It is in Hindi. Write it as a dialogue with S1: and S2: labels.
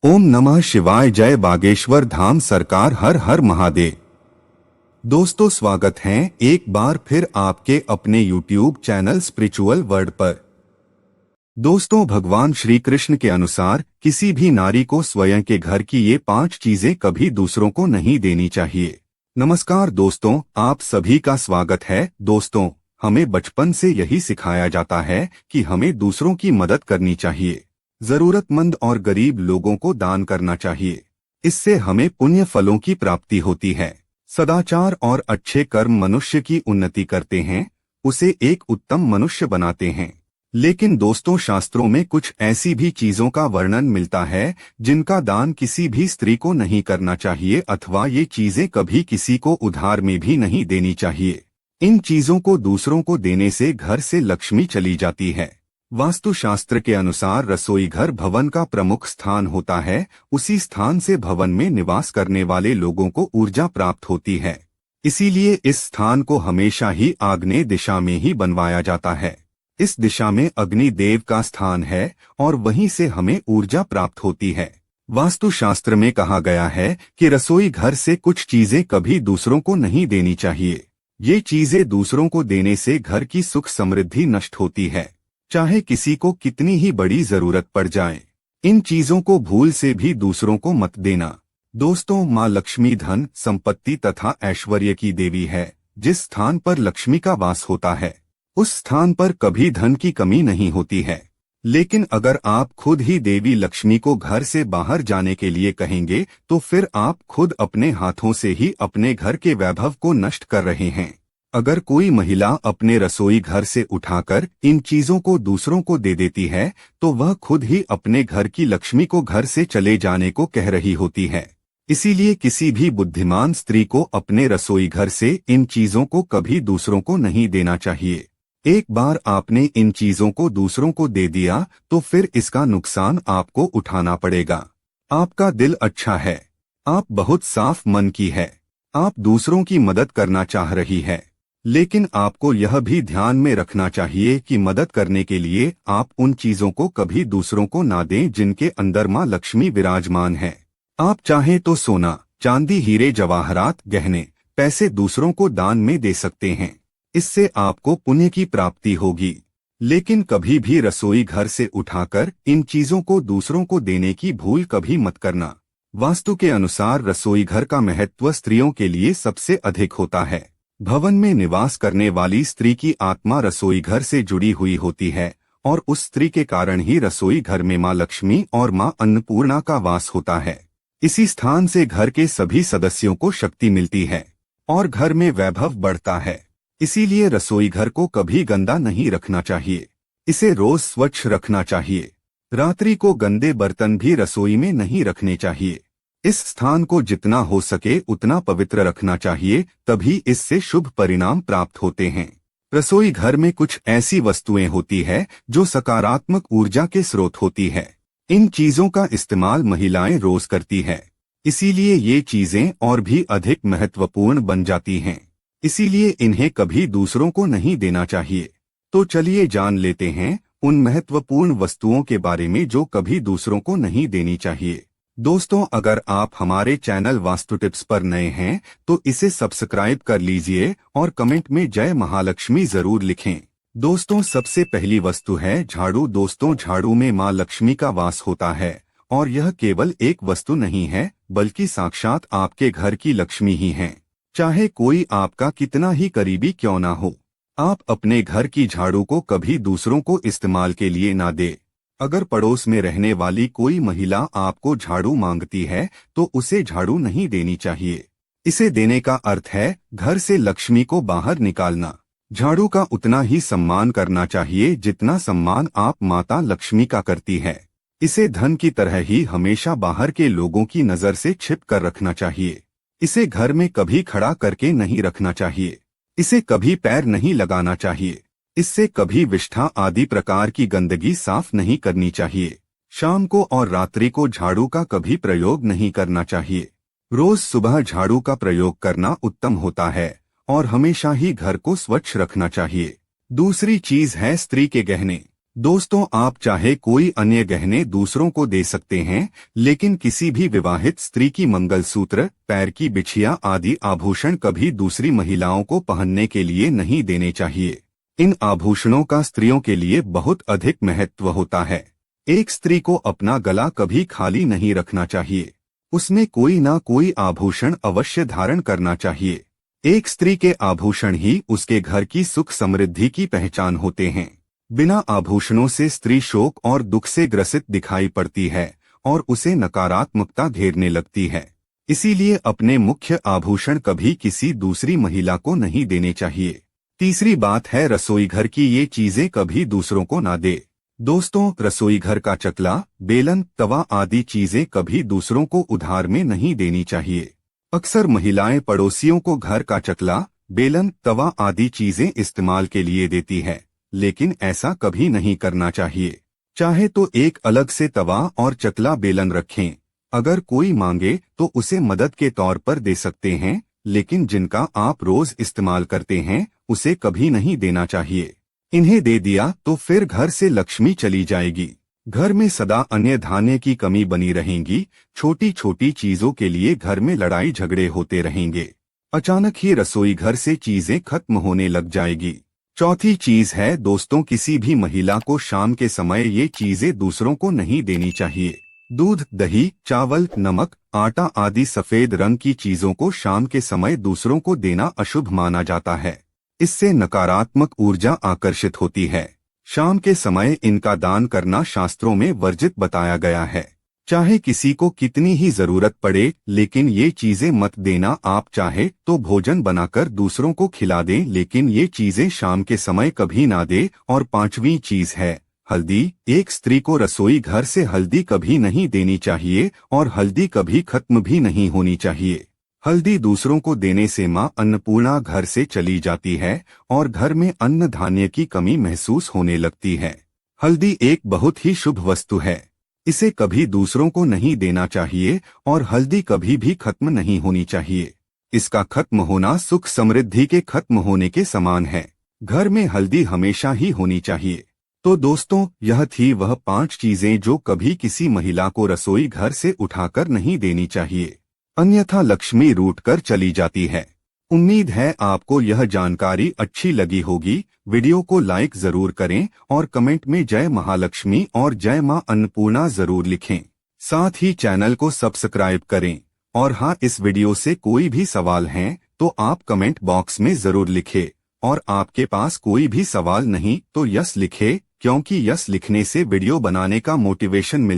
S1: ओम नमः शिवाय। जय बागेश्वर धाम सरकार। हर हर महादेव। दोस्तों, स्वागत है एक बार फिर आपके अपने YouTube चैनल स्पिरिचुअल वर्ल्ड पर। दोस्तों, भगवान श्री कृष्ण के अनुसार किसी भी नारी को स्वयं के घर की ये 5 चीजें कभी दूसरों को नहीं देनी चाहिए। नमस्कार दोस्तों, आप सभी का स्वागत है। दोस्तों, हमें बचपन से यही सिखाया जाता है कि हमें दूसरों की मदद करनी चाहिए, जरूरतमंद और गरीब लोगों को दान करना चाहिए। इससे हमें पुण्य फलों की प्राप्ति होती है। सदाचार और अच्छे कर्म मनुष्य की उन्नति करते हैं, उसे एक उत्तम मनुष्य बनाते हैं। लेकिन दोस्तों, शास्त्रों में कुछ ऐसी भी चीजों का वर्णन मिलता है जिनका दान किसी भी स्त्री को नहीं करना चाहिए, अथवा ये चीजें कभी किसी को उधार में भी नहीं देनी चाहिए। इन चीजों को दूसरों को देने से घर से लक्ष्मी चली जाती है। वास्तुशास्त्र के अनुसार रसोई घर भवन का प्रमुख स्थान होता है। उसी स्थान से भवन में निवास करने वाले लोगों को ऊर्जा प्राप्त होती है। इसीलिए इस स्थान को हमेशा ही आग्नेय दिशा में ही बनवाया जाता है। इस दिशा में अग्नि देव का स्थान है और वहीं से हमें ऊर्जा प्राप्त होती है। वास्तुशास्त्र में कहा गया है कि रसोई घर से कुछ चीजें कभी दूसरों को नहीं देनी चाहिए। ये चीजें दूसरों को देने से घर की सुख समृद्धि नष्ट होती है, चाहे किसी को कितनी ही बड़ी जरूरत पड़ जाए। इन चीजों को भूल से भी दूसरों को मत देना। दोस्तों, माँ लक्ष्मी धन, संपत्ति तथा ऐश्वर्य की देवी है। जिस स्थान पर लक्ष्मी का वास होता है, उस स्थान पर कभी धन की कमी नहीं होती है। लेकिन अगर आप खुद ही देवी लक्ष्मी को घर से बाहर जाने के लिए कहेंगे, तो फिर आप खुद अपने हाथों से ही अपने घर के वैभव को नष्ट कर रहे हैं। अगर कोई महिला अपने रसोई घर से उठाकर इन चीजों को दूसरों को दे देती है, तो वह खुद ही अपने घर की लक्ष्मी को घर से चले जाने को कह रही होती है। इसीलिए किसी भी बुद्धिमान स्त्री को अपने रसोई घर से इन चीजों को कभी दूसरों को नहीं देना चाहिए। एक बार आपने इन चीजों को दूसरों को दे दिया तो फिर इसका नुकसान आपको उठाना पड़ेगा। आपका दिल अच्छा है, आप बहुत साफ मन की है, आप दूसरों की मदद करना चाह रही है, लेकिन आपको यह भी ध्यान में रखना चाहिए कि मदद करने के लिए आप उन चीजों को कभी दूसरों को ना दें जिनके अंदर माँ लक्ष्मी विराजमान है। आप चाहें तो सोना, चांदी, हीरे जवाहरात, गहने, पैसे दूसरों को दान में दे सकते हैं। इससे आपको पुण्य की प्राप्ति होगी। लेकिन कभी भी रसोई घर से उठाकर इन चीजों को दूसरों को देने की भूल कभी मत करना। वास्तु के अनुसार रसोई घर का महत्व स्त्रियों के लिए सबसे अधिक होता है। भवन में निवास करने वाली स्त्री की आत्मा रसोई घर से जुड़ी हुई होती है और उस स्त्री के कारण ही रसोई घर में माँ लक्ष्मी और माँ अन्नपूर्णा का वास होता है। इसी स्थान से घर के सभी सदस्यों को शक्ति मिलती है और घर में वैभव बढ़ता है। इसीलिए रसोई घर को कभी गंदा नहीं रखना चाहिए, इसे रोज स्वच्छ रखना चाहिए। रात्रि को गंदे बर्तन भी रसोई में नहीं रखने चाहिए। इस स्थान को जितना हो सके उतना पवित्र रखना चाहिए, तभी इससे शुभ परिणाम प्राप्त होते हैं। रसोई घर में कुछ ऐसी वस्तुएं होती है जो सकारात्मक ऊर्जा के स्रोत होती है। इन चीजों का इस्तेमाल महिलाएं रोज करती है, इसीलिए ये चीजें और भी अधिक महत्वपूर्ण बन जाती हैं। इसीलिए इन्हें कभी दूसरों को नहीं देना चाहिए। तो चलिए जान लेते हैं उन महत्वपूर्ण वस्तुओं के बारे में जो कभी दूसरों को नहीं देनी चाहिए। दोस्तों, अगर आप हमारे चैनल वास्तु टिप्स पर नए हैं तो इसे सब्सक्राइब कर लीजिए और कमेंट में जय महालक्ष्मी जरूर लिखें। दोस्तों, सबसे पहली वस्तु है झाड़ू। दोस्तों, झाड़ू में माँ लक्ष्मी का वास होता है और यह केवल एक वस्तु नहीं है, बल्कि साक्षात आपके घर की लक्ष्मी ही है। चाहे कोई आपका कितना ही करीबी क्यों ना हो, आप अपने घर की झाड़ू को कभी दूसरों को इस्तेमाल के लिए ना दे। अगर पड़ोस में रहने वाली कोई महिला आपको झाड़ू मांगती है तो उसे झाड़ू नहीं देनी चाहिए। इसे देने का अर्थ है घर से लक्ष्मी को बाहर निकालना। झाड़ू का उतना ही सम्मान करना चाहिए जितना सम्मान आप माता लक्ष्मी का करती है। इसे धन की तरह ही हमेशा बाहर के लोगों की नजर से छिप कर रखना चाहिए। इसे घर में कभी खड़ा करके नहीं रखना चाहिए। इसे कभी पैर नहीं लगाना चाहिए। इससे कभी विष्ठा आदि प्रकार की गंदगी साफ नहीं करनी चाहिए। शाम को और रात्रि को झाड़ू का कभी प्रयोग नहीं करना चाहिए। रोज सुबह झाड़ू का प्रयोग करना उत्तम होता है और हमेशा ही घर को स्वच्छ रखना चाहिए। दूसरी चीज है स्त्री के गहने। दोस्तों, आप चाहे कोई अन्य गहने दूसरों को दे सकते हैं, लेकिन किसी भी विवाहित स्त्री की मंगलसूत्र, पैर की बिछिया आदि आभूषण कभी दूसरी महिलाओं को पहनने के लिए नहीं देने चाहिए। इन आभूषणों का स्त्रियों के लिए बहुत अधिक महत्व होता है। एक स्त्री को अपना गला कभी खाली नहीं रखना चाहिए। उसमें कोई ना कोई आभूषण अवश्य धारण करना चाहिए। एक स्त्री के आभूषण ही उसके घर की सुख समृद्धि की पहचान होते हैं। बिना आभूषणों से स्त्री शोक और दुख से ग्रसित दिखाई पड़ती है और उसे नकारात्मकता घेरने लगती है। इसीलिए अपने मुख्य आभूषण कभी किसी दूसरी महिला को नहीं देने चाहिए। तीसरी बात है रसोई घर की ये चीजें कभी दूसरों को ना दे। दोस्तों, रसोई घर का चकला, बेलन, तवा आदि चीजें कभी दूसरों को उधार में नहीं देनी चाहिए। अक्सर महिलाएं पड़ोसियों को घर का चकला, बेलन, तवा आदि चीजें इस्तेमाल के लिए देती है, लेकिन ऐसा कभी नहीं करना चाहिए। चाहे तो एक अलग से तवा और चकला बेलन रखें। अगर कोई मांगे तो उसे मदद के तौर पर दे सकते हैं, लेकिन जिनका आप रोज इस्तेमाल करते हैं उसे कभी नहीं देना चाहिए। इन्हें दे दिया तो फिर घर से लक्ष्मी चली जाएगी। घर में सदा अन्य धान्य की कमी बनी रहेगी। छोटी छोटी चीजों के लिए घर में लड़ाई झगड़े होते रहेंगे। अचानक ही रसोई घर से चीजें खत्म होने लग जाएगी। चौथी चीज है दोस्तों, किसी भी महिला को शाम के समय ये चीजें दूसरों को नहीं देनी चाहिए। दूध, दही, चावल, नमक, आटा आदि सफेद रंग की चीजों को शाम के समय दूसरों को देना अशुभ माना जाता है। इससे नकारात्मक ऊर्जा आकर्षित होती है। शाम के समय इनका दान करना शास्त्रों में वर्जित बताया गया है। चाहे किसी को कितनी ही जरूरत पड़े, लेकिन ये चीजें मत देना। आप चाहे तो भोजन बनाकर दूसरों को खिला दें, लेकिन ये चीजें शाम के समय कभी ना दे। और पांचवी चीज है हल्दी। एक स्त्री को रसोई घर से हल्दी कभी नहीं देनी चाहिए और हल्दी कभी खत्म भी नहीं होनी चाहिए। हल्दी दूसरों को देने से मां अन्नपूर्णा घर से चली जाती है और घर में अन्न धान्य की कमी महसूस होने लगती है। हल्दी एक बहुत ही शुभ वस्तु है। इसे कभी दूसरों को नहीं देना चाहिए और हल्दी कभी भी खत्म नहीं होनी चाहिए। इसका खत्म होना सुख समृद्धि के खत्म होने के समान है। घर में हल्दी हमेशा ही होनी चाहिए। तो दोस्तों, यह थी वह 5 चीजें जो कभी किसी महिला को रसोई घर से उठाकर नहीं देनी चाहिए, अन्यथा लक्ष्मी रूठ कर चली जाती है। उम्मीद है आपको यह जानकारी अच्छी लगी होगी। वीडियो को लाइक जरूर करें और कमेंट में जय महालक्ष्मी और जय मां अन्नपूर्णा जरूर लिखें। साथ ही चैनल को सब्सक्राइब करें। और हाँ, इस वीडियो से कोई भी सवाल हैं तो आप कमेंट बॉक्स में जरूर लिखें। और आपके पास कोई भी सवाल नहीं तो यस लिखें, क्योंकि यस लिखने से वीडियो बनाने का मोटिवेशन मिलता है।